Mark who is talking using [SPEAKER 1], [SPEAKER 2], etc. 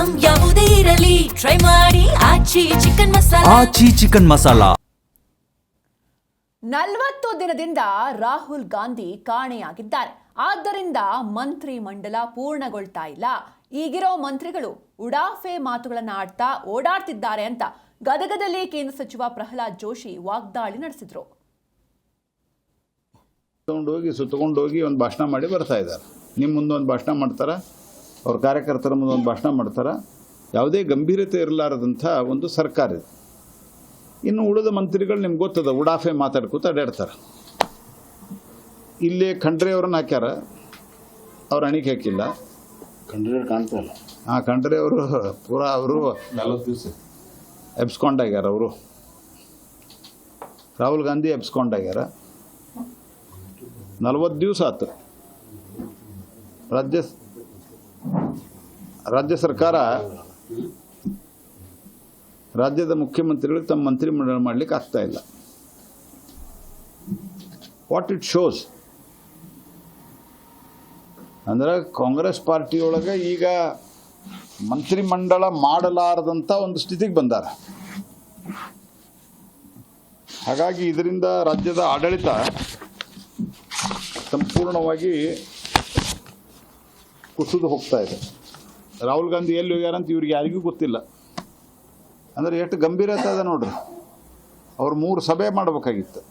[SPEAKER 1] Item ಯಾವುದೇ ಇರಲಿ try ಮಾಡಿ ಆಚಿ ಚಿಕನ್ ಮಸಾಲಾ.
[SPEAKER 2] ಆಚಿ ಚಿಕನ್ ಮಸಾಲಾ.
[SPEAKER 3] 40 ದಿನದಿಂದ ರಾಹುಲ್ ಗಾಂಧಿ ಕಾಣೆಯಾಗಿದ್ದಾರೆ. ಆದ್ದರಿಂದ ಮಂತ್ರಿ ಮಂಡಲ ಪೂರ್ಣಗೊಳ್ತಾ ಇಲ್ಲ. ಈಗಿರೋ ಮಂತ್ರಿಗಳು ಉಡಾಫೆ ಮಾತುಗಳನ್ನ ಆಡ್ತಾ ಓಡಾಡ್ತಿದ್ದಾರೆ ಅಂತ ಗದಗದಲ್ಲಿ ಕೇಂದ್ರ ಸಚಿವ ಪ್ರಹ್ಲಾದ್ ಜೋಶಿ ವಾಗ್ದಾಳಿ ನಡೆಸಿದ್ರು.
[SPEAKER 4] ಸುತ್ತಕೊಂಡೋಗಿ ಒಂದು ಭಾಷಣ ಮಾಡಿ ಬರ್ತಾ ಇದ್ದಾರೆ. ನಿಮ್ಮ ಮುಂದೆ ಒಂದು ಭಾಷಣ ಮಾಡ್ತಾರೆ, ಅವ್ರ ಕಾರ್ಯಕರ್ತರ ಮುಂದೆ ಒಂದು ಭಾಷಣ ಮಾಡ್ತಾರೆ. ಯಾವುದೇ ಗಂಭೀರತೆ ಇರಲಾರದಂಥ ಒಂದು ಸರ್ಕಾರ ಇದೆ. ಇನ್ನು ಉಳಿದ ಮಂತ್ರಿಗಳು ನಿಮ್ಗೆ ಗೊತ್ತದ, ಉಡಾಫೆ ಮಾತಾಡ್ಕೊತ ಅಡ್ಯಾಡ್ತಾರೆ. ಇಲ್ಲಿ ಖಂಡ್ರೆ ಅವ್ರನ್ನ ಹಾಕ್ಯಾರ, ಅವ್ರು ಅಣಿಕೆ ಹಾಕಿಲ್ಲ.
[SPEAKER 5] ಖಂಡ್ರೆ ಕಾಣ್ತಾ ಇಲ್ಲ.
[SPEAKER 4] ಖಂಡ್ರೆ ಅವರು ಪೂರಾ ಅವರು 40 ದಿವಸ ಎಬ್ಸ್ಕೊಂಡಾಗ್ಯಾರ. ಅವರು ರಾಹುಲ್ ಗಾಂಧಿ ಎಬ್ಸ್ಕೊಂಡಾಗ್ಯಾರ. 40 ದಿವಸ ಆಯ್ತು. ರಾಜ್ಯ ಸರ್ಕಾರ ರಾಜ್ಯದ ಮುಖ್ಯಮಂತ್ರಿಗಳಿಗೆ ತಮ್ಮ ಮಂತ್ರಿಮಂಡಲ ಮಾಡಲಿಕ್ಕೆ ಆಗ್ತಾ ಇಲ್ಲ. ವಾಟ್ ಇಟ್ ಶೋಸ್ ಅಂದರೆ ಕಾಂಗ್ರೆಸ್ ಪಾರ್ಟಿಯೊಳಗೆ ಈಗ ಮಂತ್ರಿಮಂಡಲ ಮಾಡಲಾರದಂಥ ಒಂದು ಸ್ಥಿತಿಗೆ ಬಂದಾರ. ಹಾಗಾಗಿ ಇದರಿಂದ ರಾಜ್ಯದ ಆಡಳಿತ ಸಂಪೂರ್ಣವಾಗಿ ಕುಸಿದು ಹೋಗ್ತಾ ಇದೆ. ರಾಹುಲ್ ಗಾಂಧಿ ಎಲ್ಲಿ ಹೋಗ್ಯಾರಂತ ಇವ್ರಿಗೆ ಯಾರಿಗೂ ಗೊತ್ತಿಲ್ಲ. ಅಂದರೆ ಎಷ್ಟು ಗಂಭೀರತೆ ಅದ ನೋಡ್ರಿ. ಅವ್ರು 3 ಸಭೆ ಮಾಡಬೇಕಾಗಿತ್ತು.